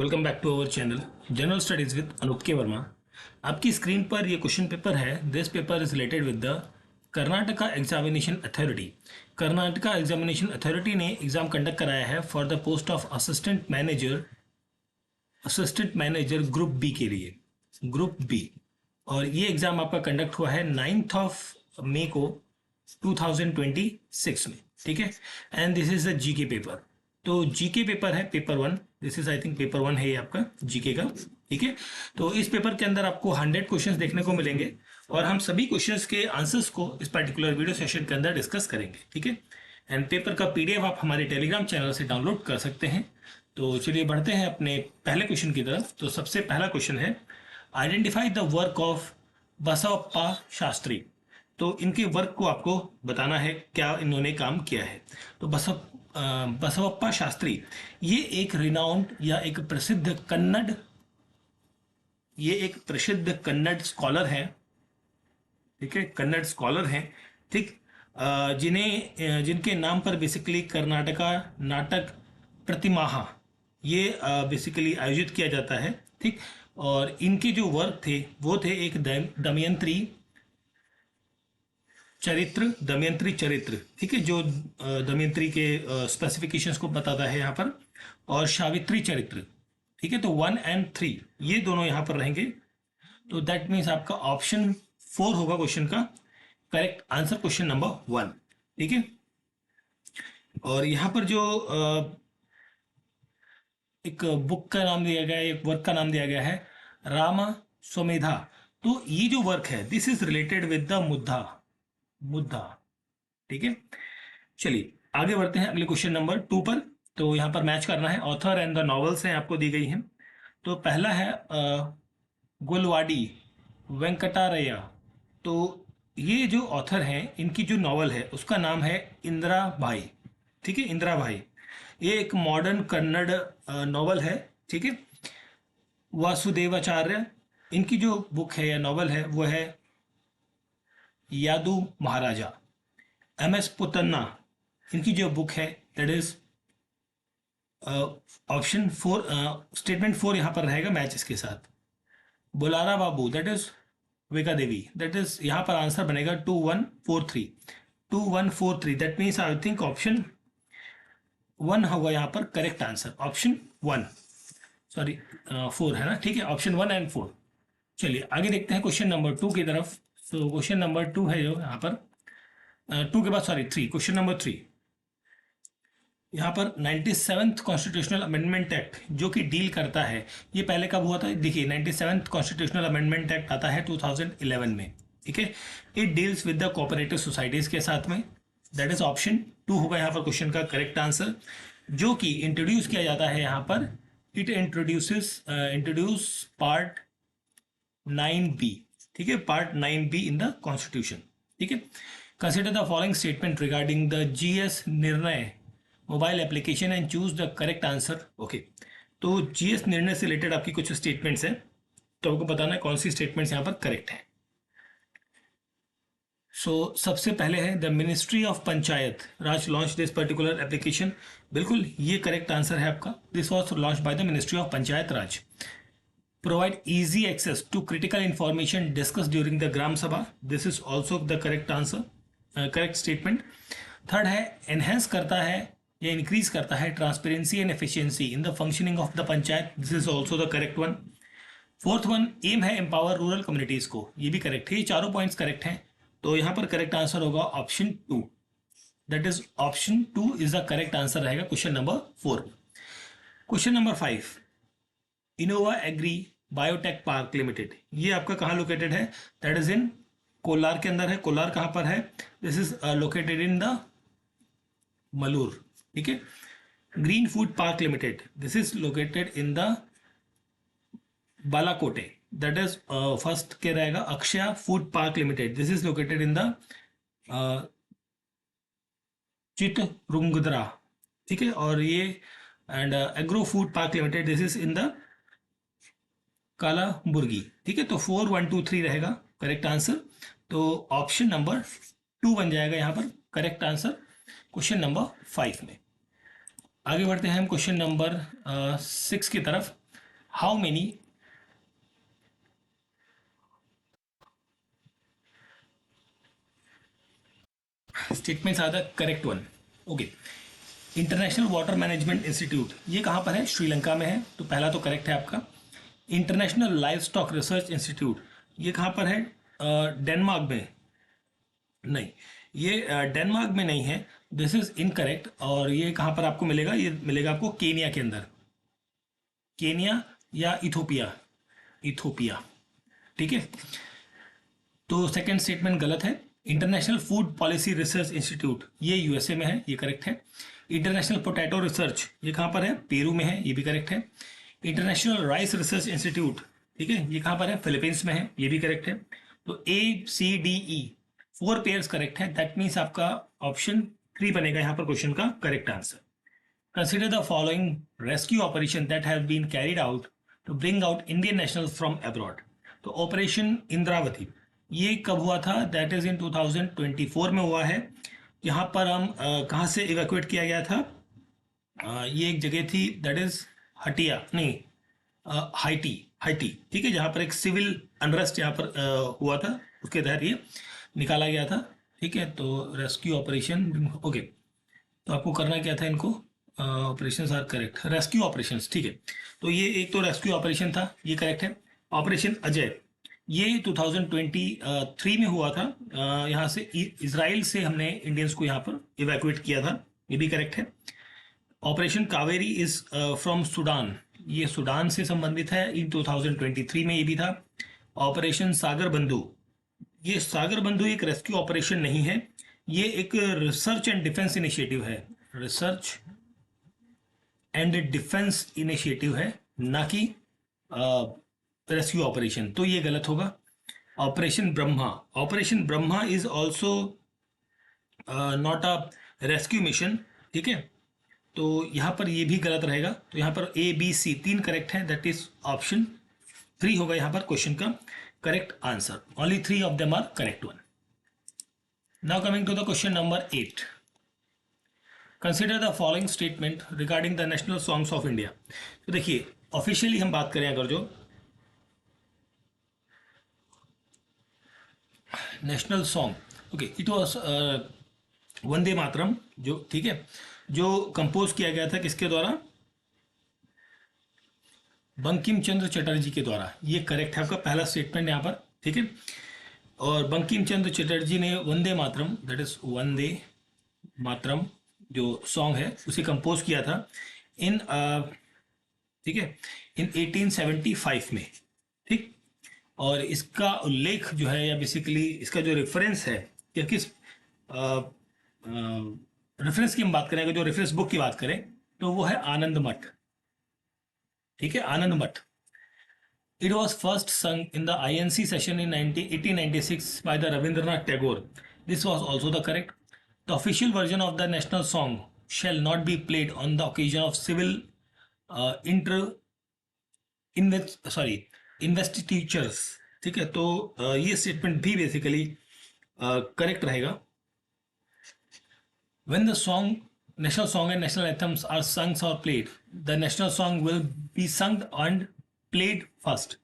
Welcome back to our channel general studies with Anoop K Verma. आपकी screen पर ये question paper है। This paper is related with the Karnataka examination authority. Karnataka examination authority ने exam conduct कराया है for the post of assistant manager group B के लिए, group B. और ये एग्जाम आपका कंडक्ट हुआ है 9th ऑफ मई को 2026 में, ठीक है। And this is the GK paper. तो जीके पेपर है, paper 1। This is I think paper 1 है ये आपका जीके का, ठीक है। तो इस पेपर के अंदर आपको 100 क्वेश्चंस देखने को मिलेंगे और हम सभी क्वेश्चंस के आंसर्स को इस पर्टिकुलर वीडियो सेशन के अंदर डिस्कस करेंगे, ठीक है। एंड पेपर का पीडीएफ आप हमारे टेलीग्राम चैनल से डाउनलोड कर सकते हैं। तो चलिए बढ़ते हैं अपने पहले क्वेश्चन की तरफ। तो सबसे पहला क्वेश्चन है, identify the work of Basavappa Shastri. तो इनके वर्क को आपको बताना है, क्या इन्होंने काम किया है। तो बसवप्पा शास्त्री ये एक रिनाउंड या एक प्रसिद्ध कन्नड़ स्कॉलर हैं, ठीक है। कन्नड़ स्कॉलर हैं, ठीक। जिनके नाम पर बेसिकली कर्नाटका नाटक प्रतिमाह ये बेसिकली आयोजित किया जाता है, ठीक। और इनके जो वर्क थे वो थे एक दमयंत्री चरित्र, ठीक है, जो दमयंत्री के स्पेसिफिकेशंस को बताता है यहाँ पर, और सावित्री चरित्र, ठीक है। तो 1 and 3 ये दोनों यहाँ पर रहेंगे। तो दैट मीन्स आपका ऑप्शन 4 होगा क्वेश्चन का करेक्ट आंसर, क्वेश्चन नंबर 1, ठीक है। और यहाँ पर जो एक बुक का नाम दिया गया है, एक वर्क का नाम दिया गया है रामा स्वमेधा। तो ये जो वर्क है this is related with the मुद्दा, ठीक है। चलिए आगे बढ़ते हैं अगले क्वेश्चन नंबर 2 पर। तो यहाँ पर मैच करना है, ऑथर एंड द नॉवेल्स हैं आपको दी गई हैं। तो पहला है गुलवाडी वेंकटारया। तो ये जो ऑथर हैं इनकी जो नॉवल है उसका नाम है इंदिरा भाई, ठीक है, इंदिरा भाई। ये एक मॉडर्न कन्नड़ नॉवल है, ठीक है। वासुदेवाचार्य इनकी जो बुक है या नॉवल है वो है यादू महाराजा। MS पुतन्ना इनकी जो बुक है दैट इज ऑप्शन 4, स्टेटमेंट 4 यहां पर रहेगा मैच इसके साथ। Bulara Babu that is Vega Devi, that is यहां पर आंसर बनेगा 2143 that means I think option 1 होगा यहां पर करेक्ट आंसर, ऑप्शन 1, सॉरी 4 है ना, ठीक है। Option 1 and 4। चलिए आगे देखते हैं क्वेश्चन नंबर 2 की तरफ। तो क्वेश्चन नंबर 2 है जो यहाँ पर 2 के बाद 3, क्वेश्चन नंबर 3 यहाँ पर 97th कॉन्स्टिट्यूशनल अमेंडमेंट एक्ट जो कि डील करता है, ये पहले कब हुआ था? देखिए 97th कॉन्स्टिट्यूशनल अमेंडमेंट एक्ट आता है 2011 में, ठीक है। It deals with the cooperative societies के साथ में, दैट इज ऑप्शन 2 होगा यहाँ पर क्वेश्चन का करेक्ट आंसर। जो कि इंट्रोड्यूस किया जाता है यहाँ पर, इट इंट्रोड्यूस पार्ट 9B, ठीक है, part 9B in the constitution, ठीक है। Consider the following statement regarding the GS निर्णय mobile application and choose the correct answer. Okay, तो GS निर्णय से रिलेटेड आपकी कुछ स्टेटमेंट्स हैं, तो आपको बताना है कौन सी स्टेटमेंट्स यहाँ पर करेक्ट है। सो सबसे पहले है the ministry of panchayat Raj launch this particular application. बिल्कुल ये करेक्ट आंसर है आपका, this was launch by the ministry of panchayat Raj. Provide easy access to critical information discussed during the Gram Sabha. This is also the correct answer, correct statement. Third है enhance करता है या increase करता है transparency and efficiency in the functioning of the panchayat. This is also the correct one. Fourth one aim है empower rural communities को, ये भी करेक्ट है। ये चारों पॉइंट्स करेक्ट हैं, तो यहाँ पर करेक्ट आंसर होगा option 2, that is option 2 is the correct answer रहेगा question number 4। Question number 5, Innova agri biotech park limited, ये आपका कहाँ लोकेटेड है? दैट इज इन कोलार के अंदर है। कोलार कहाँ पर है? This is located in the Malur, ठीक है। Green food park limited, this is located in the Balakote, that is first क्या रहेगा? Akshay food park limited, this is located in the Chitradurga, ठीक है। और ये and agro food park limited, this is in the Kalaburagi, ठीक है। तो 4, 1, 2, 3 रहेगा करेक्ट आंसर, तो ऑप्शन नंबर 2 बन जाएगा यहाँ पर करेक्ट आंसर क्वेश्चन नंबर 5 में। आगे बढ़ते हैं हम क्वेश्चन नंबर 6 की तरफ। How many statements are the correct one? Okay, international water management institute ये कहाँ पर है? श्रीलंका में है, तो पहला तो करेक्ट है आपका। International live stock research institute ये कहाँ पर है? डेनमार्क में। नहीं, ये डेनमार्क में नहीं है, दिस इज इनकरेक्ट। और ये कहाँ पर आपको मिलेगा? ये मिलेगा आपको केनिया के अंदर, केनिया या इथोपिया, इथोपिया, ठीक है। तो सेकंड स्टेटमेंट गलत है। International food policy research institute ये यूएसए में है, ये करेक्ट है। इंटरनेशनल पोटैटो रिसर्च ये कहाँ पर है? पेरू में है, ये भी करेक्ट है। इंटरनेशनल राइस रिसर्च इंस्टीट्यूट, ठीक है, ये कहाँ पर है? फिलीपींस में है, ये भी करेक्ट है। तो A C D E 4 pairs correct है, दैट मीन्स आपका ऑप्शन 3 बनेगा यहाँ पर क्वेश्चन का correct answer. Consider the following rescue operation that have been carried out to bring out Indian nationals from abroad. तो ऑपरेशन इंद्रावती ये कब हुआ था? दैट इज इन 2024 में हुआ है। यहाँ पर हम कहाँ से इवैक्यूएट किया गया था? ये एक जगह थी, दैट इज हटिया, नहीं, हाइटी, हाइटी, ठीक है, जहाँ पर एक सिविल अनरेस्ट यहाँ पर हुआ था, उसके तहत ये निकाला गया था, ठीक है। तो रेस्क्यू ऑपरेशन, ओके, तो आपको करना क्या था? इनको operations are correct, rescue operations, ठीक है। तो ये एक तो रेस्क्यू ऑपरेशन था, ये करेक्ट है। ऑपरेशन अजय ये 2023 में हुआ था, यहाँ से इजराइल से हमने इंडियंस को यहाँ पर इवैक्यूएट किया था, ये भी करेक्ट है। Operation Kaveri is from Sudan, ये सूडान से संबंधित है, इन 2023 में ये भी था। ऑपरेशन सागर बंधु, ये सागर बंधु एक रेस्क्यू ऑपरेशन नहीं है, ये एक रिसर्च एंड डिफेंस इनिशिएटिव है, रिसर्च एंड डिफेंस इनिशिएटिव है, ना कि रेस्क्यू ऑपरेशन, तो ये गलत होगा। Operation Brahma, operation Brahma is also not a rescue mission, ठीक है, तो यहाँ पर ये भी गलत रहेगा। तो यहाँ पर A B C 3 करेक्ट है, दैट इज ऑप्शन 3 होगा यहाँ पर क्वेश्चन का correct answer. Only 3 of them are correct one. Now coming to the question number 8, consider the following statement regarding the national songs of India. तो देखिए, officially हम बात करें अगर जो national song, okay, it was Vande Mataram, जो, ठीक है, जो कंपोज किया गया था किसके द्वारा? बंकिम चंद्र चटर्जी के द्वारा, ये करेक्ट है आपका पहला स्टेटमेंट यहाँ पर, ठीक है। और बंकिम चंद्र चटर्जी ने वंदे मातरम, दैट इज वंदे मातरम जो सॉन्ग है उसे कंपोज किया था इन, ठीक है, इन 1875 में, ठीक। और इसका उल्लेख जो है, या बेसिकली इसका जो रेफरेंस है, या किस रेफरेंस की हम बात करें, अगर जो रेफरेंस बुक की बात करें तो वो है आनंद मठ, ठीक है, आनंद मठ। इट वॉज फर्स्ट संग in the INC session in 1896 by the Rabindranath Tagore, this was also the correct. The official version of the national song shall not be played on the occasion of civil inter investitures, ठीक है। तो ये statement भी basically correct रहेगा। When the song, national song and national anthems are sung or played, the national song will be sung and played first.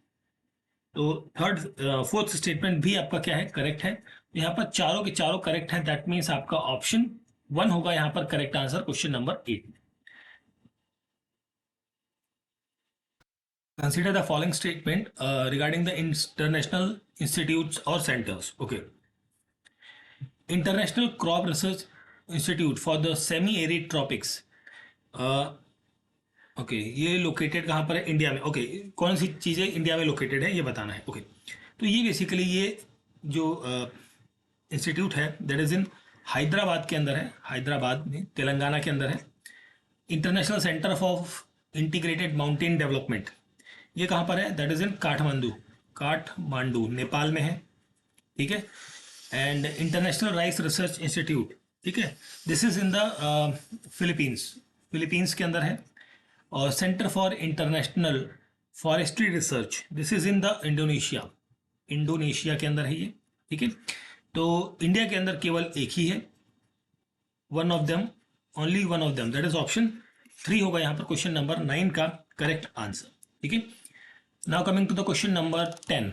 तो third, fourth statement भी आपका क्या है? करेक्ट है। तो यहाँ पर चारों के चारों करेक्ट है, दैट मीन्स आपका ऑप्शन 1 होगा यहाँ पर correct answer question number 8। Consider the following statement regarding the international institutes और centres, okay. International crop research institute for the semi arid tropics, okay, ये लोकेटेड कहाँ पर है? इंडिया में, ओके। कौन सी चीज़ें इंडिया में लोकेटेड है ये बताना है, ओके। तो ये बेसिकली ये जो इंस्टीट्यूट है दैट इज इन हैदराबाद के अंदर है, हैदराबाद में, तेलंगाना के अंदर है। International centre of integrated mountain development ये कहाँ पर है? That is in Kathmandu, Kathmandu Nepal में है, ठीक है। And international rice research institute, ठीक है, this is in the Philippines, Philippines के अंदर है। और centre for international forestry research, this is in the Indonesia, Indonesia के अंदर है ये, ठीक है। तो इंडिया के अंदर केवल एक ही है, one of them, only one of them, that is option 3 होगा यहाँ पर क्वेश्चन नंबर 9 का करेक्ट आंसर। ठीक है. Now coming to the question number 10.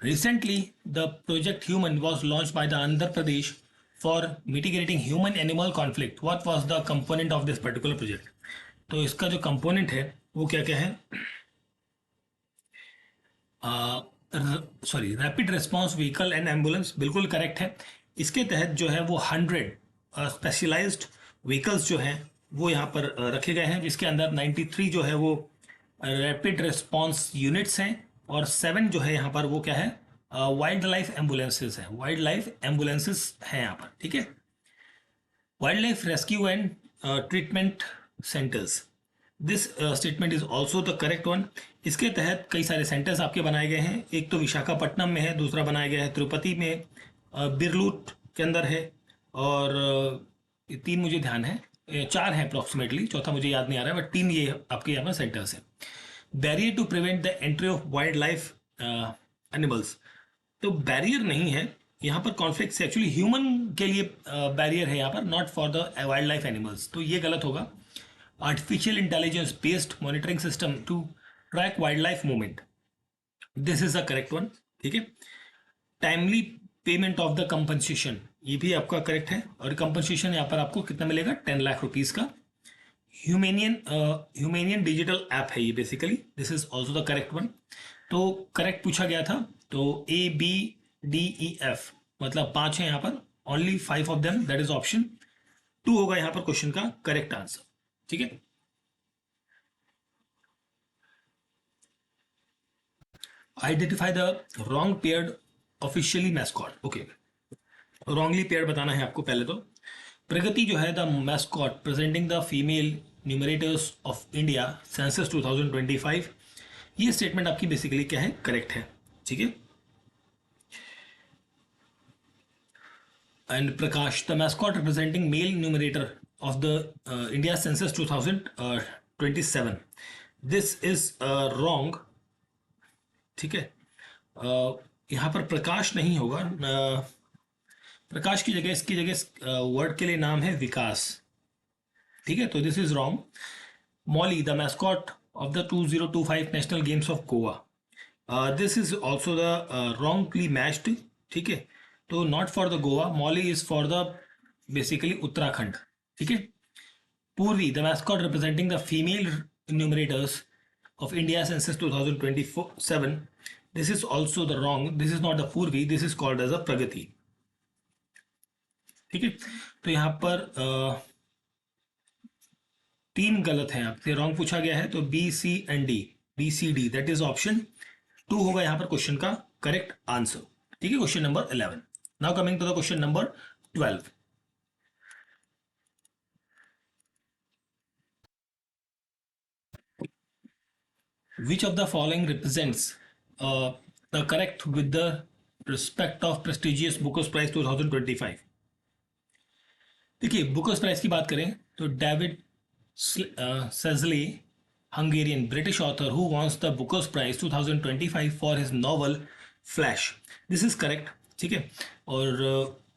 Recently, the Project Human was launched by the Andhra Pradesh for mitigating human-animal conflict. What was the component of this particular project? तो इसका जो component है वो क्या क्या है? Sorry, rapid response vehicle and ambulance, बिल्कुल correct है. इसके तहत जो है वो 100 स्पेशलाइज्ड व्हीकल्स जो हैं वो यहाँ पर रखे गए हैं, जिसके अंदर 93 जो है वो रैपिड रिस्पॉन्स यूनिट्स हैं और 7 जो है यहाँ पर वो क्या है, वाइल्ड लाइफ एम्बुलेंसेज हैं. वाइल्ड लाइफ एम्बुलेंसेज हैं यहाँ पर. ठीक है. Wild life rescue and treatment centres, this statement is also the correct one. इसके तहत कई सारे सेंटर्स आपके बनाए गए हैं. एक तो विशाखापट्टनम में है, दूसरा बनाया गया है तिरुपति में, बिरलूट के अंदर है, और 3 मुझे ध्यान है, 4 हैं अप्रॉक्सीमेटली, चौथा मुझे याद नहीं आ रहा है, बट 3 ये आपके यहाँ पर सेंटर्स हैं. Barrier to prevent the entry of wildlife animals, तो बैरियर नहीं है यहाँ पर कॉन्फ्लिक्ट से, एक्चुअली ह्यूमन के लिए बैरियर है यहाँ पर, not for the wildlife animals, तो ये गलत होगा. Artificial intelligence based monitoring system to track wildlife movement, this is the correct one. ठीक है. Timely payment of the compensation, ये भी आपका करेक्ट है, और कंपनसेशन यहाँ पर आपको कितना मिलेगा, 10 लाख रुपीज का. ह्यूमेनियन डिजिटल ऐप है ये basically, this is also the correct one. तो करेक्ट पूछा गया था, तो ABDEF मतलब 5 है यहाँ पर, only 5 of them, that is option 2 होगा यहाँ पर क्वेश्चन का करेक्ट आंसर. ठीक है. Identify the wrong paired officially mascot. Okay, wrongly paired बताना है आपको. पहले तो प्रगति जो है the mascot presenting the female numerators of India census 2025, ये स्टेटमेंट आपकी बेसिकली क्या है, करेक्ट है. ठीक है. And Prakash the mascot representing male enumerator of the India census 2027, this is wrong. ठीक है. यहाँ पर प्रकाश नहीं होगा, प्रकाश की जगह, इसकी जगह वर्ड के लिए नाम है विकास. ठीक है, तो this is wrong. Molly the mascot of the 2025 national games of Goa, this is also the wrongly matched. ठीक है, तो not for the Goa, Molly is for the basically Uttarakhand. ठीक है. पूर्वी the mascot representing the female numerators of India census 2027, this is also the wrong, this is not the Purvi, this is called as a Pragati. ठीक है. तो यहाँ पर 3 गलत हैं आपसे, रॉन्ग पूछा गया है, तो BCD दैट इज ऑप्शन 2 होगा यहाँ पर क्वेश्चन का करेक्ट आंसर. ठीक है. Question number 11. Now coming to the question number 12. Which of the following represents the correct with the respect of prestigious Booker's Prize 2025? देखिए, बुकर्स प्राइज की बात करें तो David Szalay, Hungarian British author who won the Booker's prize 2025 for his novel Flash, this is correct. ठीक है. और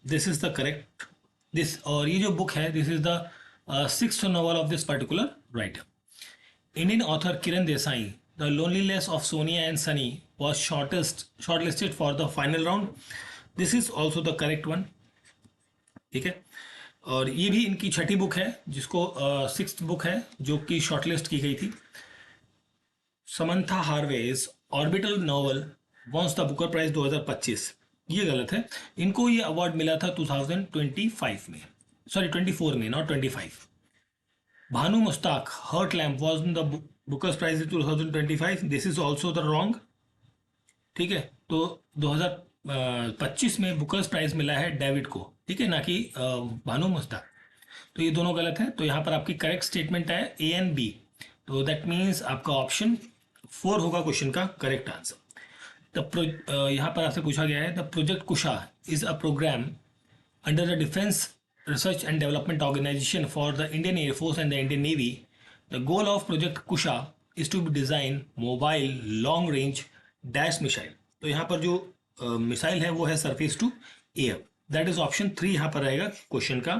this is the correct, this, और ये जो बुक है this is the 6th novel of this particular writer. Indian author Kiran Desai, The Loneliness of Sonia and Sunny was shortlisted for the final round. This is also the correct one. ठीक है. और ये भी इनकी 6ठी book है, जिसको 6th book है जो कि शॉर्टलिस्ट की गई थी. Samantha Harvey's Orbital novel won the Booker Prize 2025, ये गलत है. इनको ये अवार्ड मिला था 2025 में, सॉरी 24 में, not 25. Banu Mushtaq Heart Lamp was in the Booker's prize 2025, this is also the wrong. ठीक है. तो 2025 में बुकर्स प्राइज मिला है डेविड को, ठीक है, ना कि भानु मुस्ताक. तो ये दोनों गलत है. तो यहाँ पर आपकी करेक्ट स्टेटमेंट है A and B, तो दैट मीन्स आपका ऑप्शन 4 होगा क्वेश्चन का करेक्ट आंसर. यहाँ पर आपसे पूछा गया है the project Kusha is a programme under the defence Research and Development Organization for the Indian Air Force and the Indian Navy. The goal of Project Kusha is to design mobile long range dash missile. तो यहाँ पर जो missile है वो है surface to air, that is option 3 यहाँ पर रहेगा क्वेश्चन का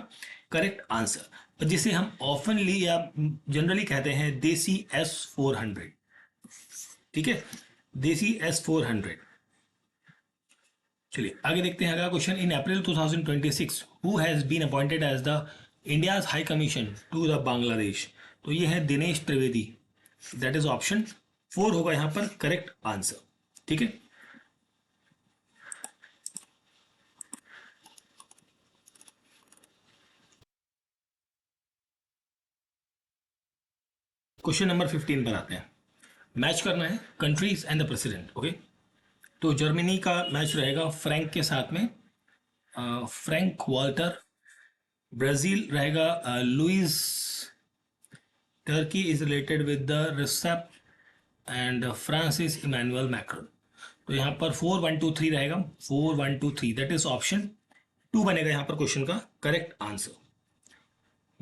करेक्ट आंसर. जिसे हम ऑफनली या जनरली कहते हैं देसी S-400। ठीक है, देसी S-400। चलिए आगे देखते हैं अगला question. In April 2026 who has been appointed as the India's high commission to the Bangladesh. तो ये है Dinesh Trivedi. That is option 4 होगा यहां पर करेक्ट आंसर। ठीक है, क्वेश्चन नंबर 15 पर आते हैं। मैच करना है countries and the president. Okay, तो जर्मनी का मैच रहेगा फ्रैंक के साथ में, फ्रैंक वॉल्टर। ब्राजील रहेगा Luis. Turkey is related with the Recep and France is Emmanuel Macron. तो यहाँ पर 4-1-2-3 रहेगा, 4-1-2-3, दैट इज ऑप्शन 2 बनेगा यहाँ पर क्वेश्चन का correct answer.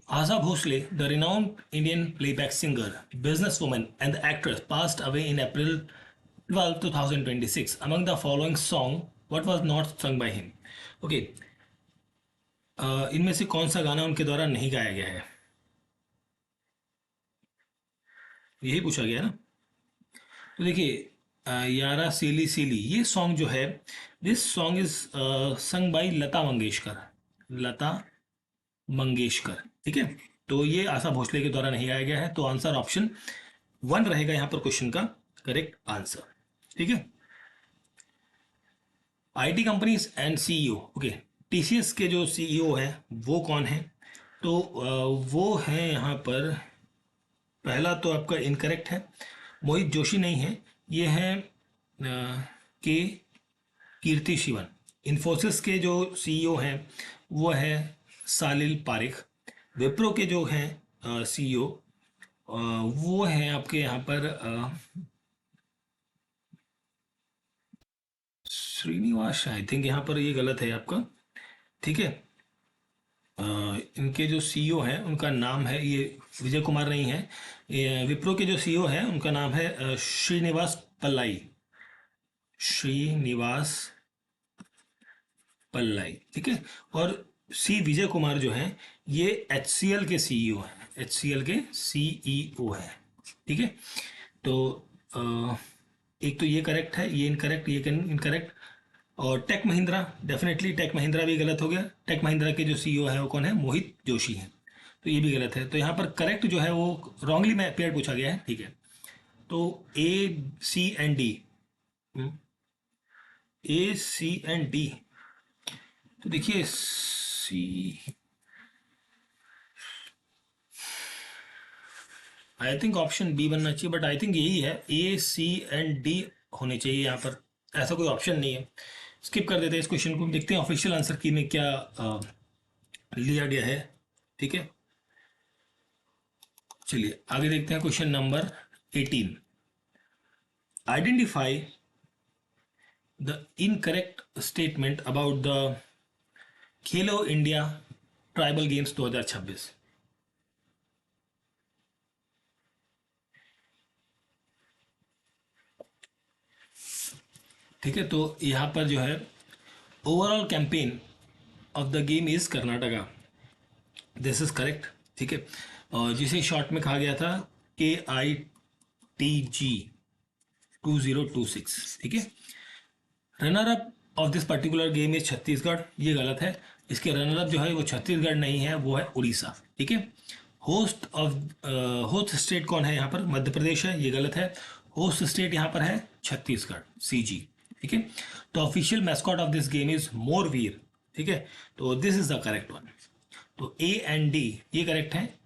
Asa Bhosle, the renowned Indian playback singer, businesswoman, and the actress, passed away in April 12, 2026. Among the following song, what was not sung by him? Okay, इनमें से कौन सा गाना उनके द्वारा नहीं गाया गया है, यही पूछा गया ना। तो देखिए, यारा सीली सीली ये सॉन्ग जो है, this song is sung by Lata Mangeshkar. Lata Mangeshkar. ठीक है, तो ये आशा भोसले के द्वारा नहीं गाया गया है। तो आंसर ऑप्शन 1 रहेगा यहां पर क्वेश्चन का करेक्ट आंसर। ठीक है, IT companies and CEO. Okay, TCS के जो सीईओ है वो कौन है? तो वो है यहाँ पर, पहला तो आपका इनकरेक्ट है, मोहित जोशी नहीं है, ये है के कीर्ति शिवन। इन्फोसिस के जो सीईओ हैं वो है सालिल पारिक। विप्रो के जो हैं सीईओ वो हैं आपके यहाँ पर श्रीनिवास। आई थिंक यहाँ पर ये गलत है आपका। ठीक है, इनके जो सीईओ हैं उनका नाम है, ये विजय कुमार नहीं है। विप्रो के जो सीईओ हैं उनका नाम है श्रीनिवास पल्लाई। श्रीनिवास पल्लाई। ठीक है, और सी विजय कुमार जो हैं ये HCL के सीईओ हैं, HCL के सीईओ हैं। ठीक है, तो एक तो ये करेक्ट है, ये इनकरेक्ट, ये इनकरेक्ट। और Tech Mahindra, definitely Tech Mahindra भी गलत हो गया। टेक महिंद्रा के जो सीईओ है वो कौन है? मोहित जोशी हैं, तो ये भी गलत है। तो यहाँ पर करेक्ट जो है वो रॉन्गली में पेयर पूछा गया है। ठीक है, तो A, C and D, A, C and D। तो देखिए सी, आई थिंक ऑप्शन बी बनना चाहिए, बट आई थिंक यही है, A, C and D होने चाहिए यहाँ पर। ऐसा कोई ऑप्शन नहीं है, स्किप कर देते हैं इस क्वेश्चन को। देखते हैं ऑफिशियल आंसर की में क्या लिया गया है। ठीक है, चलिए आगे देखते हैं question number 18। Identify the incorrect statement about the Khelo India tribal games 2026। ठीक है, तो यहाँ पर जो है overall campaign of the game is Karnataka, this is correct. ठीक है, और जिसे शॉर्ट में कहा गया था KITG 2026। ठीक है, runner up of this particular game is Chhattisgarh, ये गलत है। इसके रनर अप जो है वो छत्तीसगढ़ नहीं है, वो है उड़ीसा। ठीक है, होस्ट स्टेट कौन है यहाँ पर? मध्य प्रदेश है, ये गलत है। होस्ट स्टेट यहाँ पर है छत्तीसगढ़, CG। ठीक है, तो official mascot of this game is Morveer. ठीक है, तो this is the correct one. तो A and D ये करेक्ट है।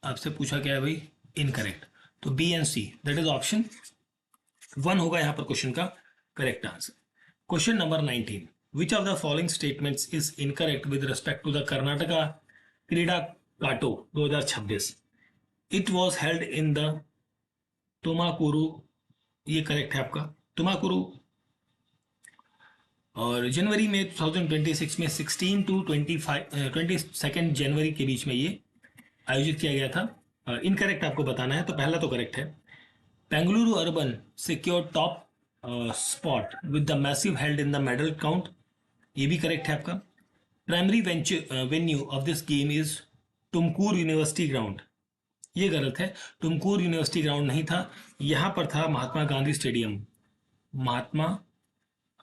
आपसे पूछा क्या है भाई? इनकरेक्ट। तो B and C that is option 1 होगा यहाँ पर क्वेश्चन का correct answer. Question number 19। Which of the following statements is incorrect with respect to the Karnataka Kreeda Koota 2026? It was held in the Tumakuru, ये करेक्ट है आपका, तुमाकुरु। और जनवरी में 2026 में 16 to 22 जनवरी के बीच में ये आयोजित किया गया था। इनकरेक्ट आपको बताना है, तो पहला तो करेक्ट है। Bengaluru urban secure top spot with the massive held in the medal count, ये भी करेक्ट है आपका। Primary venue of this game is Tumkur university ground, ये गलत है। तुमकुर यूनिवर्सिटी ग्राउंड नहीं था, यहाँ पर था महात्मा गांधी स्टेडियम, महात्मा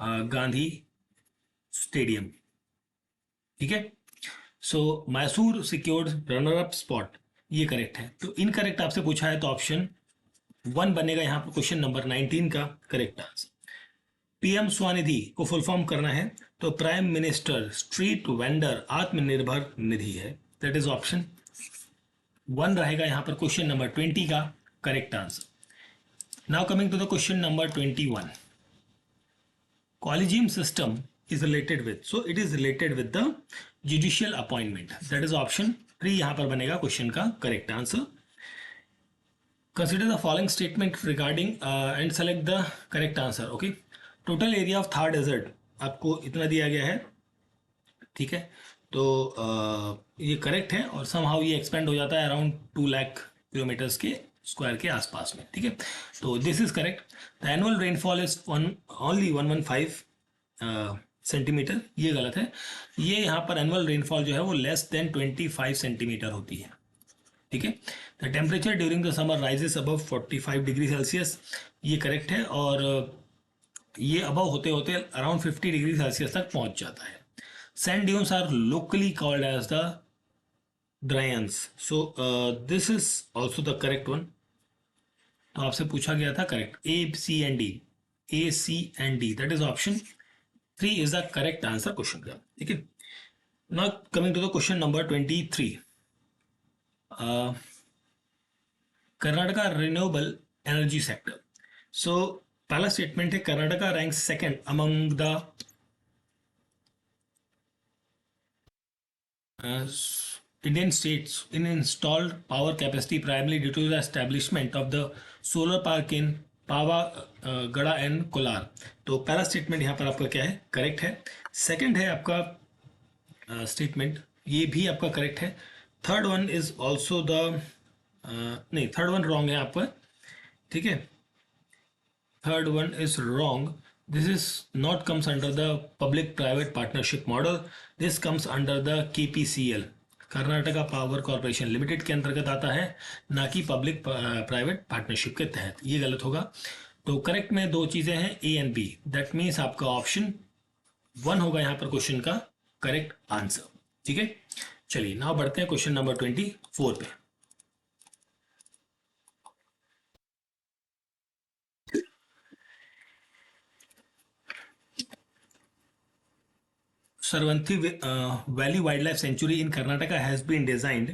गांधी स्टेडियम। ठीक है, so Mysore secured runner up spot, ये करेक्ट है। तो इनकरेक्ट आपसे पूछा है तो ऑप्शन 1 बनेगा यहाँ पर क्वेश्चन नंबर 19 का करेक्ट आंसर। पीएम स्वनिधि को फुल फॉर्म करना है तो prime minister street vendor Atmanirbhar Nidhi है, दैट इज ऑप्शन 1 रहेगा यहाँ पर क्वेश्चन नंबर 20 का correct answer. Now coming to the question number 21, collegium system is related with, so it is related with the judicial appointment, that is option 3 यहाँ पर बनेगा question का correct answer. Consider the following statement regarding and select the correct answer. Okay, total area of Thar desert आपको इतना दिया गया है, ठीक है, तो ये करेक्ट है और समहाउ ये एक्सपेंड हो जाता है अराउंड 2 लाख किलोमीटर्स के स्क्वायर के आसपास में, ठीक है, तो this is correct. The annual rainfall is only 115 centimetre, ये गलत है। ये यहाँ पर एनुअल रेनफॉल जो है वो लेस देन 25 सेंटीमीटर होती है, ठीक है। The temperature during the summer rises above 45 degree Celsius, ये करेक्ट है और ये अबव होते होते अराउंड 50 डिग्री सेल्सियस तक पहुंच जाता है। Sand dunes are locally called as the ड्रायंस, so this is also the correct one. तो आपसे पूछा गया था correct A C and D, A C and D, that is option 3 is the correct answer question का, ठीक है। Now coming to the question number 23, Karnataka renewable energy sector. So पहला statement है Karnataka rank second among the Indian states in installed power capacity primarily due to the establishment of the solar park in Pavagadh and Kolar. तो पहला statement यहाँ पर आपका क्या है, correct है। सेकंड है आपका स्टेटमेंट, ये भी आपका करेक्ट है। Third one is also the नहीं, थर्ड वन रॉन्ग है आपका, ठीक है, third one is wrong. This is not comes under the public private partnership model, this comes under the KPCL, Karnataka power corporation limited के अंतर्गत आता है, ना कि पब्लिक प्राइवेट पार्टनरशिप के तहत, ये गलत होगा। तो करेक्ट में दो चीजें हैं A and B, that means आपका ऑप्शन 1 होगा यहाँ पर क्वेश्चन का करेक्ट आंसर, ठीक है। चलिए नाउ बढ़ते हैं क्वेश्चन नंबर 24 पे। Sarvanthi Valley Wildlife Sanctuary in Karnataka has been designed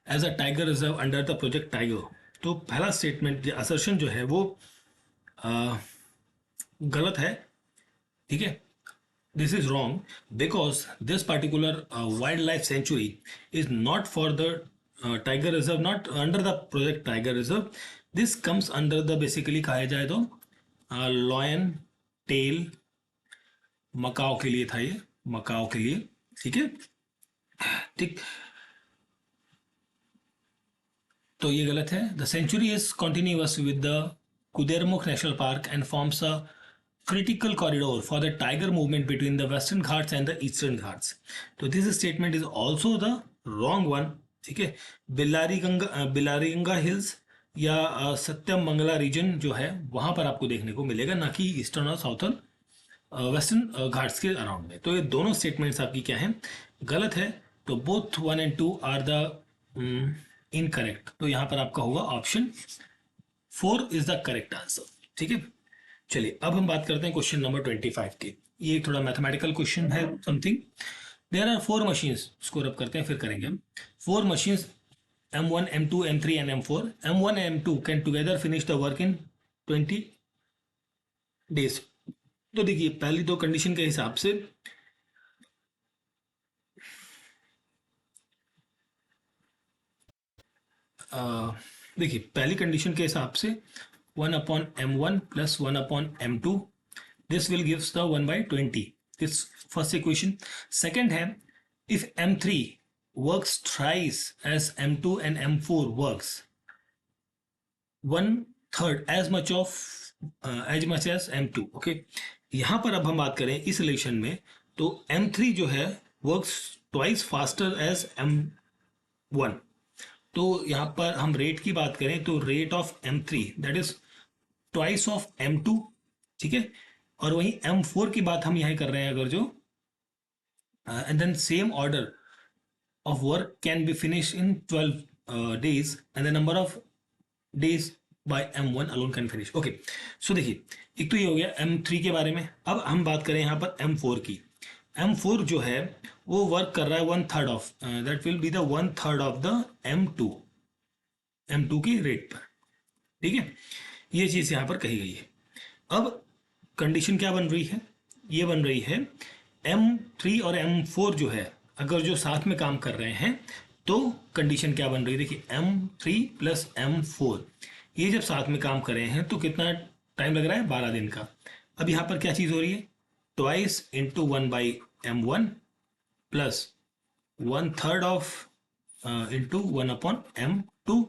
as a tiger reserve under the project Tiger। तो पहला स्टेटमेंट असर्शन जो है वो गलत है, ठीक है, this is wrong because this particular wild life sanctuary is not for the tiger reserve, not under the project tiger reserve, this comes under the basically कहा जाए तो लॉयन टेल मकाओ के लिए था, ये मकाओ के लिए, ठीक है, ठीक। तो ये गलत है। The sanctuary is continuous with the Kudremukh national park and forms a critical corridor for the tiger movement between the western ghats and the eastern ghats। तो this statement is also the wrong one, ठीक है। बिलारीगंगा hills या सत्यम Mangla reason जो है वहां पर आपको देखने को मिलेगा, ना कि ईस्टर्न और साउथर्न वेस्टर्न घाट्स के अराउंड में। तो ये दोनों स्टेटमेंट्स आपकी क्या है, गलत है। तो both 1 and 2 are the incorrect. तो यहां पर आपका होगा option 4 is the correct answer, ठीक है। चलिए अब हम बात करते हैं क्वेश्चन नंबर 25 की। ये थोड़ा मैथमेटिकल क्वेश्चन है समथिंग। देयर आर 4 मशीन्स, इसको रब करते हैं फिर करेंगे हम। 4 machines M1, M2, M3 and M4। M1 and M2 can together finish the work in 20 days। तो देखिए पहली दो कंडीशन के हिसाब से देखिए पहली कंडीशन के हिसाब से 1/m1 plus 1/m2, this will gives the 1/20, this first equation। second है if M3 works thrice as M2 and M4 works 1/3 as much as M2। Okay, यहां पर अब हम बात करें इस रिलेशन में, तो M3 जो है works twice faster as M1। तो यहाँ पर हम रेट की बात करें तो rate of M3 that is twice of M2, ठीक है। और वहीं M4 की बात हम यहाँ कर रहे हैं अगर जो, and then same order of work can be finished in 12 days and the number of days by M1 alone can finish। Okay so देखिए, एक तो ये हो गया M3 के बारे में। अब हम बात करें यहाँ पर M4 की। M4 जो है वो वर्क कर रहा है 1/3 of, that will be the 1/3 of the M2 की रेट पर, ठीक है। ये चीज यहाँ पर कही गई है। अब कंडीशन क्या बन रही है, ये बन रही है M3 और M4 जो है अगर जो साथ में काम कर रहे हैं तो कंडीशन क्या बन रही है, देखिए M3 प्लस M4 ये जब साथ में काम कर रहे हैं तो कितना टाइम लग रहा है, 12 दिन का। अब यहाँ पर क्या चीज हो रही है, twice into 1/M1 plus 1/3 of into 1/M2,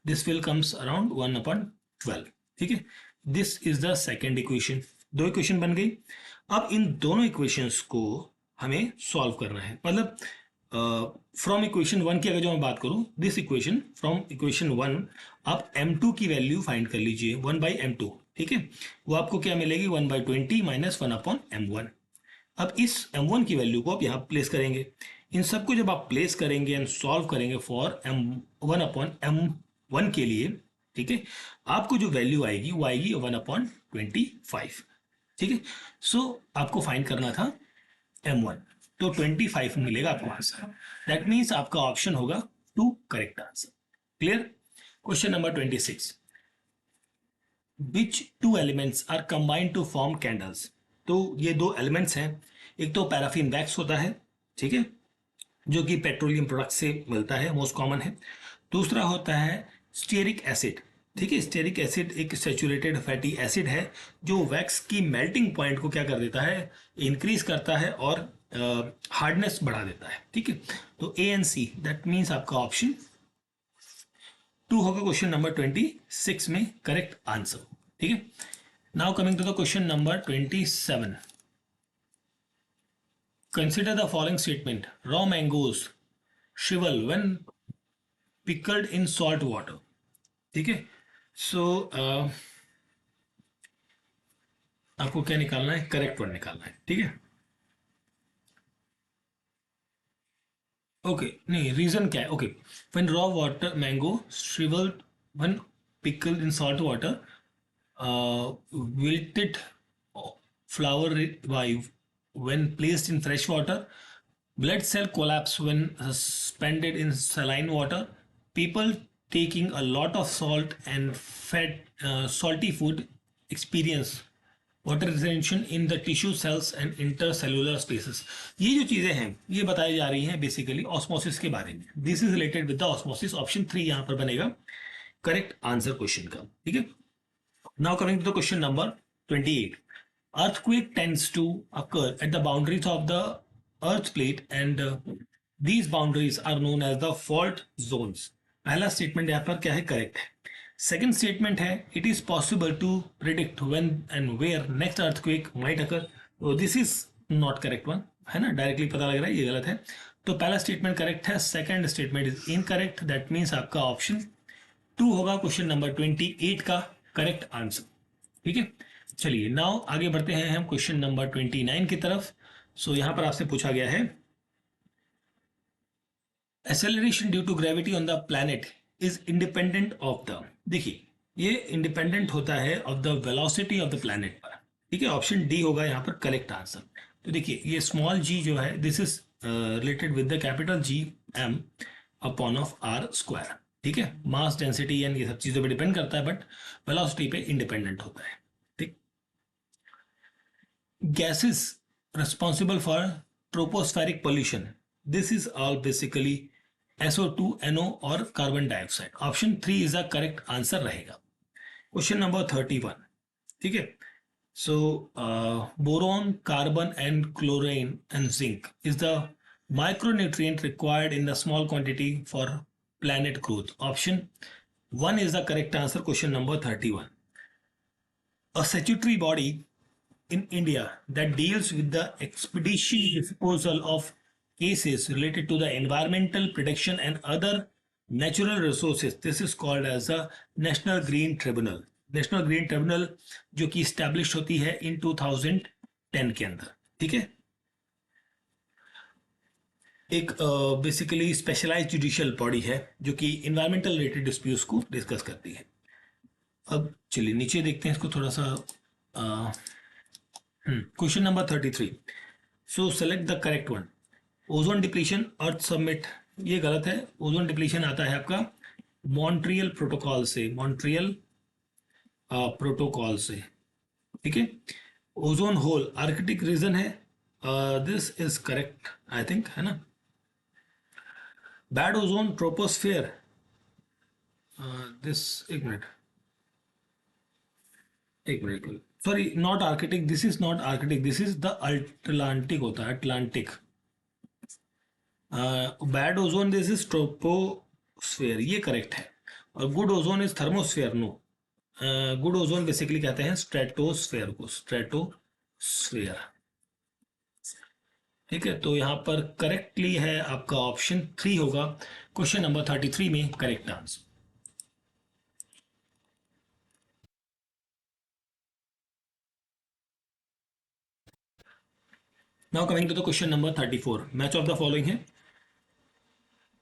this will comes around 1/12, ठीक है। This is the second equation. दो इक्वेशन बन गई। अब इन दोनों इक्वेशंस को हमें सॉल्व करना है, मतलब फ्रॉम इक्वेशन 1 की अगर जो मैं बात करूं, दिस इक्वेशन फ्रॉम इक्वेशन 1 आप M2 की वैल्यू फाइंड कर लीजिए 1/M2, ठीक है। वो आपको क्या मिलेगी, 1/20 माइनस 1/M1। अब इस M1 की वैल्यू को आप यहाँ प्लेस करेंगे। इन सबको जब आप प्लेस करेंगे एंड सॉल्व करेंगे फॉर M1/M1 के लिए, ठीक है, आपको जो वैल्यू आएगी वो आएगी 1/25, ठीक है। सो आपको फाइंड करना था M1, तो 25 मिलेगा आपको आंसर। दैट मीन्स आपका ऑप्शन होगा 2 correct answer. Clear. Question number 26, which 2 elements are combined to form candles. तो ये 2 एलिमेंट्स हैं, एक तो पैराफिन वैक्स होता है, ठीक है, जो कि पेट्रोलियम प्रोडक्ट से मिलता है, मोस्ट कॉमन है। दूसरा होता है स्टेरिक एसिड, ठीक है। स्टेरिक एसिड एक सैचुरेटेड फैटी एसिड है जो वैक्स की मेल्टिंग पॉइंट को क्या कर देता है, इंक्रीज करता है और हार्डनेस बढ़ा देता है, ठीक है। तो A and C, that means आपका ऑप्शन 2 होगा क्वेश्चन नंबर 26 में करेक्ट आंसर, ठीक है। Now coming to the question number 27, consider the following statement, raw mangoes shrivel when pickled in salt water, ठीक है। सो आपको क्या निकालना है, करेक्ट वन निकालना है, ठीक है। ओके नहीं, रीजन क्या है, okay, when raw water mango shrivelled when pickled in salt water, wilted flower revive when placed in fresh water, blood cell collapse when suspended in saline water, people taking a lot of salt and salty food experience water retention in the tissue cells and intercellular spaces. ये जो चीजें हैं ये बताई जा रही हैं basically osmosis के बारे में। This is related with the osmosis. Option 3 यहां पर बनेगा करेक्ट आंसर क्वेश्चन का, ठीक है। Now coming to the question number 28, earthquake tends to occur at the boundaries of the earth plate and these boundaries are known as the fault zones। पहला statement यहाँ पर क्या है, करेक्ट है। Second statement है it is possible to predict when and where next earthquake might occur, तो this is not correct one, है ना, डायरेक्टली पता लग रहा है ये गलत है। तो पहला स्टेटमेंट करेक्ट है, second statement is incorrect, that means आपका ऑप्शन 2 होगा क्वेश्चन नंबर 28 का करेक्ट आंसर, ठीक है। चलिए नाउ आगे बढ़ते हैं हम क्वेश्चन नंबर 29 की तरफ। सो यहां पर आपसे पूछा गया है acceleration due to gravity on the planet is independent of the, देखिए ये इंडिपेंडेंट होता है of the velocity of the planet पर, ठीक है। ऑप्शन डी होगा यहाँ पर करेक्ट आंसर। तो देखिए ये स्मॉल जी जो है this is related with the capital G M upon of R square, ठीक है। मास डेंसिटी एंड ये सब चीजों पे डिपेंड करता है बट वेलोसिटी पे इंडिपेंडेंट होता है, ठीक। Gases responsible for tropospheric pollution, this is all basically SO2, NO और carbon dioxide. Option 3 is the correct answer रहेगा। क्वेश्चन नंबर 31, ठीक है। So boron, carbon and chlorine and zinc is the micronutrient required in the small quantity for planet growth. Option 1 is the correct answer. Question number 31. A statutory body in India that deals with the expeditious disposal of cases related to the environmental protection and other natural resources. This is called as a National Green Tribunal. National green tribunal जो कि establish होती है इन 2010 के अंदर, ठीक है। एक basically specialised judicial body है जो कि इन्वायरमेंटल रिलेटेड डिस्प्यूट्स को डिस्कस करती है। अब चलिए नीचे देखते हैं इसको थोड़ा सा। Question number 33, so select the correct one. Ozone depletion earth submit, ये गलत है। ओजोन डिप्लीशन आता है आपका मॉन्ट्रियल प्रोटोकॉल से, मॉन्ट्रियल प्रोटोकॉल से, ठीक है। ओजोन होल आर्कटिक रीजन है, this is correct I think, है ना। बैड ओजोन ट्रोपोस्फेयर, दिस एक minute sorry, not Arctic, this is not Arctic, this is the Atlantic होता है, Atlantic. Bad ozone this is troposphere, ये correct है। और good ozone is thermosphere, no. Good ozone basically कहते हैं stratosphere को, stratosphere, ठीक है। तो यहां पर करेक्टली है आपका ऑप्शन 3 होगा क्वेश्चन नंबर 33 में correct answer. Now coming to the question number 34, match of the following है।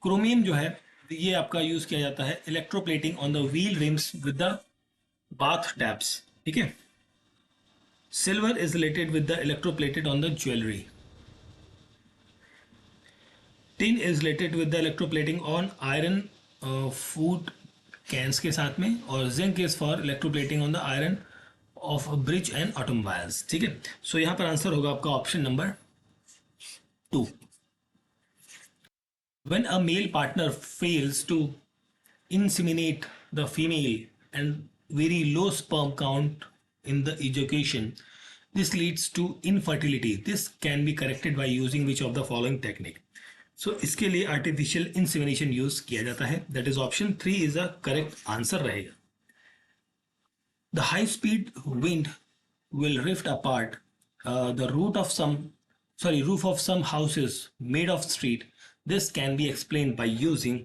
क्रोमियम जो है ये आपका यूज किया जाता है electroplating on the wheel rims with the bath taps, ठीक है। Silver is related with the electroplated on the jewellery. Tin is related with the electroplating on iron food cans के साथ में, और zinc is for electroplating on the iron of bridge and automobiles, ठीक है। सो यहां पर आंसर होगा आपका option number 2। When a male partner fails to inseminate the female and very low sperm count in the ejaculation, this leads to infertility. This can be corrected by using which of the following technique? So इसके लिए artificial insemination use किया जाता है, that is option 3 is a correct answer रहेगा। The high speed wind will rift apart the roof of some houses made of street. This can be explained by using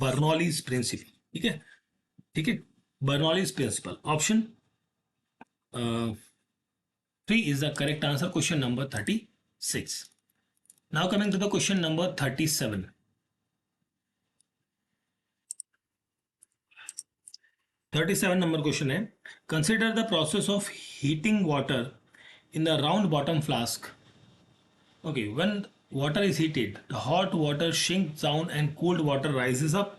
Bernoulli's principle, ठीक है, ठीक है। Bernoulli's principle, option 3 is the correct answer, question number 36. Now coming to the question number 37. 37 number question है, consider the process of heating water in the round bottom flask. Okay, when water is heated, the hot water sinks down and cold water rises up.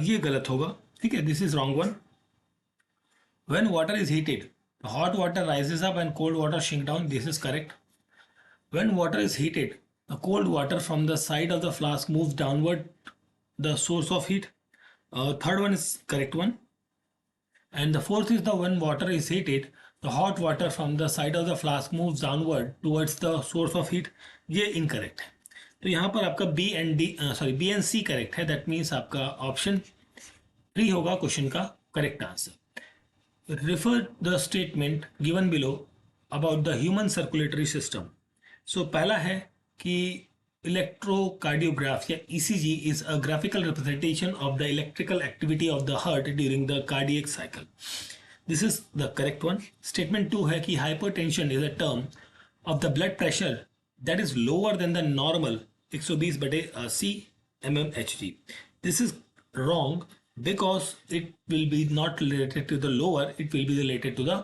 ये गलत होगा, ठीक है, this is wrong one. When water is heated, the hot water rises up and cold water sinks down, this is correct. When water is heated, the cold water from the side of the flask moves downward, the source of heat. Third one is correct one. And the fourth is the when water is heated, the hot water from the side of the flask moves downward towards the source of heat. ये incorrect है। तो यहाँ पर आपका B and C correct है, that means आपका option 3 होगा question का correct answer. Refer the statement given below about the human circulatory system. So पहला है कि electrocardiograph या ECG is a graphical representation of the electrical activity of the heart during the cardiac cycle. This is the correct one. Statement 2 है कि hypertension is a term of the blood pressure that is lower than the normal 120/c mmHg. This is wrong because it will be not related to the lower, it will be related to the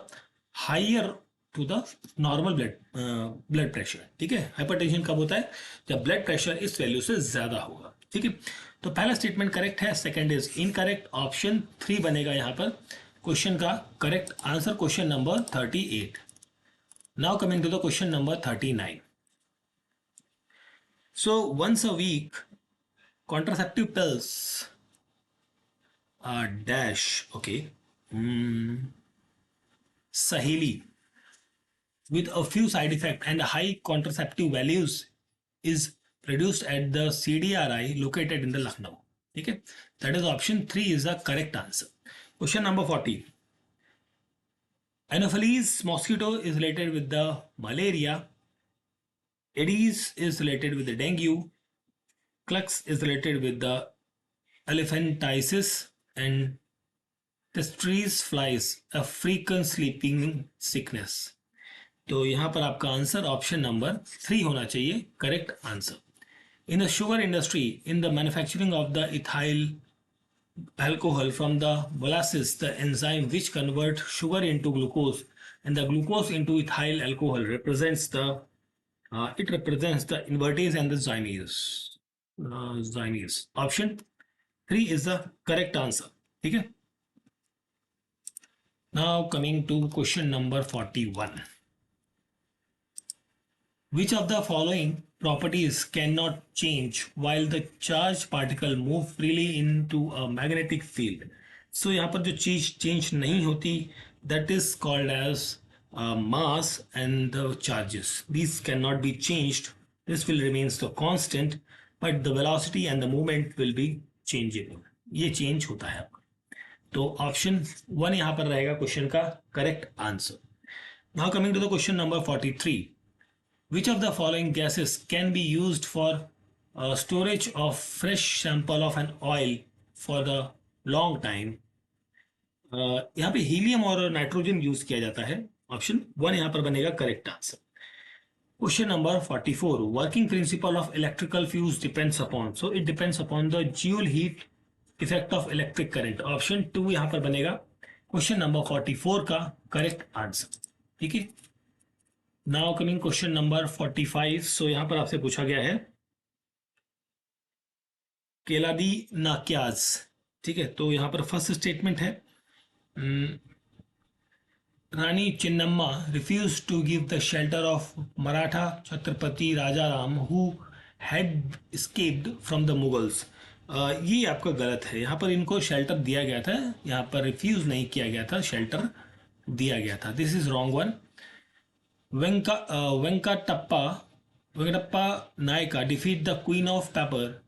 higher to the normal blood pressure, ठीक है। Hypertension कब होता है? जब blood pressure इस value से ज्यादा होगा, ठीक है। तो पहला स्टेटमेंट करेक्ट है, सेकंड इज इनकरेक्ट, ऑप्शन 3 बनेगा यहां पर क्वेश्चन का correct answer, question number 38। Now coming to the question number 39। So once a week contraceptive pills are dash, okay, Saheli with a few side effects and high contraceptive values is produced at the CDRI located in the Lucknow, ठीक है। That is option 3 is the correct answer. Question number 40. Anopheles mosquito is related with the malaria Aedes is related with the dengue. Clux is related with the elephantiasis, and Testes flies a frequent sleeping sickness. तो यहाँ पर आपका answer option number 3 होना चाहिए correct answer. In the sugar industry, in the manufacturing of the ethyl alcohol from the molasses, the enzyme which converts sugar into glucose and the glucose into ethyl alcohol represents the it represents the invertase and the zymase. Zymase. Option 3 is the correct answer. ठीक है. Now coming to question number 41. Which of the following properties cannot change while the charged particle move freely into a magnetic field? So यहाँ पर जो चीज change नहीं होती, that is called as mass and the charges. These cannot be changed. This will remains the constant, but the velocity and the movement will be changeable. ये change होता है आपका. तो ऑप्शन 1 यहाँ पर रहेगा क्वेश्चन का correct answer. Now coming to the question number 43. Which of the following gases can be used for storage of fresh sample of an oil for the long time? यहाँ पे हीलियम और नाइट्रोजन यूज किया जाता है. Option 1 यहाँ पर बनेगा correct answer. Question number 44. Working principle of electrical fuse depends upon. So it depends upon the joule heat effect of electric current. Option 2 यहाँ पर बनेगा क्वेश्चन नंबर 44 का करेक्ट आंसर. ठीक है. Now coming question number 45. सो यहां पर आपसे पूछा गया है केलादी नाक्याज. ठीक है. तो यहां पर फर्स्ट स्टेटमेंट है Rani Chennamma refuse to give the shelter of Maratha Chhatrapati Rajaram who had escaped from the Mughals. ये आपका गलत है. यहाँ पर इनको शेल्टर दिया गया था. यहाँ पर रिफ्यूज नहीं किया गया था, शेल्टर दिया गया था. This is wrong one. Venkatappa Nayaka defeat the queen of pepper.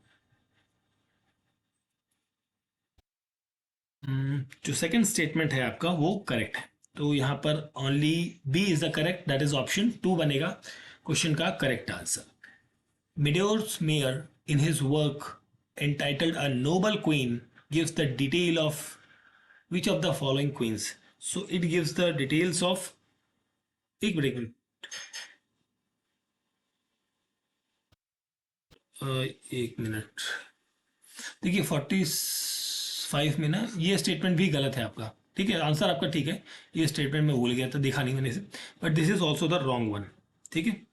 जो सेकंड स्टेटमेंट है आपका वो करेक्ट है. तो यहां पर only B is the correct, that is option 2 बनेगा क्वेश्चन का correct answer. Meadows Mayer in his work entitled A Noble Queen gives the detail of which of the following queens. So it gives the details of एक minute एक minute. देखिए 45 में ना ये statement भी गलत है आपका. ठीक है. आंसर आपका ठीक है. ये स्टेटमेंट मैं भूल गया था, देखा नहीं मैंने से, but this is also the wrong one. ठीक है.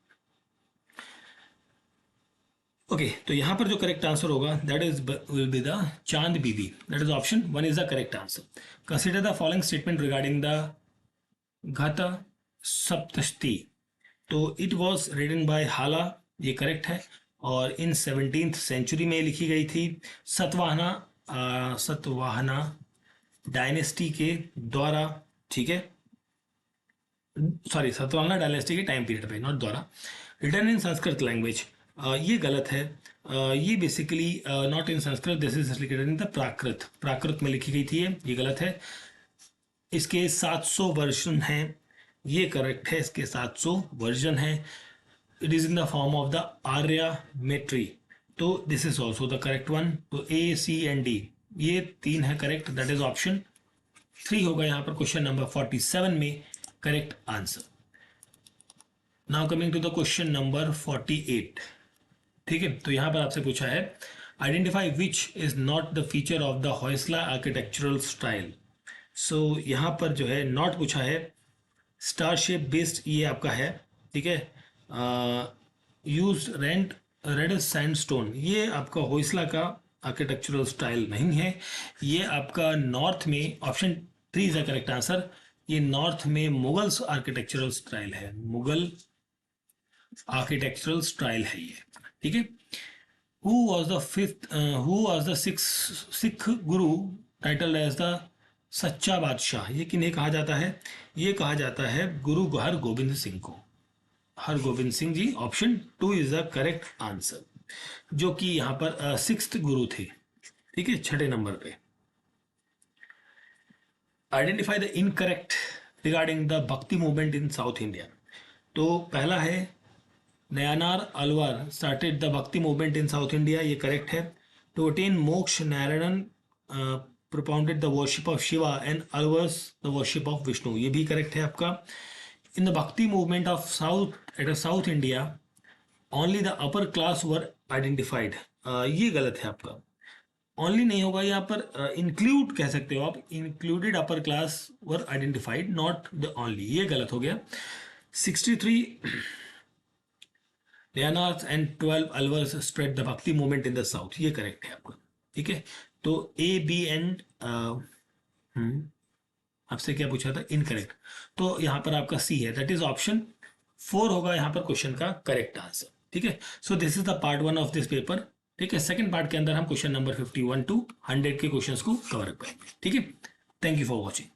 ओके. तो यहां पर जो करेक्ट आंसर होगा that is will be the Chand Bibi. That is option 1 is the correct answer. Consider the following statement regarding the Gatha Saptashati. तो इट वॉज रिटन बाय हाला, ये करेक्ट है, और इन 17th सेंचुरी में लिखी गई थी. सतवाहना डायनेस्टी के द्वारा. ठीक है. सॉरी, सतवाहना डायनेस्टी के टाइम पीरियड पे, नॉट द्वारा. Written in Sanskrit language. ये गलत है. ये basically not in Sanskrit, this is written in the Prakrit. Prakrit में लिखी गई थी ये गलत है. इसके 700 वर्जन हैं, ये करेक्ट है. इसके 700 वर्जन है. It is in the form of the Arya metre. तो this is also the correct one. तो ए सी एंड डी ये 3 है करेक्ट. दैट इज ऑप्शन 3 होगा यहाँ पर क्वेश्चन नंबर 47 में correct answer. Now coming to the question number 48. ठीक है. तो यहाँ पर आपसे पूछा है identify which is not the feature of the Hoysala architectural style. So यहाँ पर जो है नॉट पूछा है. स्टार शेप बेस्ड ये आपका है. ठीक है. यूज रेड सैंडस्टोन, ये आपका होयसला का आर्किटेक्चरल स्टाइल नहीं है. ये आपका नॉर्थ में, option 3 is the correct answer. ये नॉर्थ में मुगल्स आर्किटेक्चरल स्टाइल है. मुगल आर्किटेक्चरल स्टाइल है ये. ठीक है. Who was the Sikh Guru title as the सच्चा बादशाह. ये किन्हें कहा जाता है? ये कहा जाता है गुरु हरगोबिंद सिंह को. Hargobind Singh ji. Option 2 is the correct answer, जो कि यहां पर 6th गुरु थे. ठीक है. 6ठे नंबर पे. Identify the incorrect regarding the Bhakti movement in South India. तो पहला है Nayanar Alvar started the Bhakti movement in South India, ये करेक्ट है. To attain moksha Narayan propounded the worship of Shiva and Alvars the worship of Vishnu, ये भी करेक्ट है आपका. In the Bhakti movement of South India, only the upper class were identified. ये गलत है आपका. ओनली नहीं होगा यहाँ पर, इंक्लूड कह सकते हो आप. Included upper class were identified, not the only, ये गलत हो गया. 63 Leonards and 12 Alvars spread the Bhakti movement in the South, ये करेक्ट है आपका. ठीक है, तो ए बी एंड आपसे क्या पूछा था, इनकरेक्ट. तो यहाँ पर आपका सी है, दैट इज ऑप्शन 4 होगा यहाँ पर क्वेश्चन का करेक्ट आंसर. ठीक है, सो this is the part 1 of this paper. ठीक है, सेकंड पार्ट के अंदर हम क्वेश्चन नंबर 51 to 100 के क्वेश्चंस को कवर करेंगे. ठीक है, थैंक यू फॉर वॉचिंग.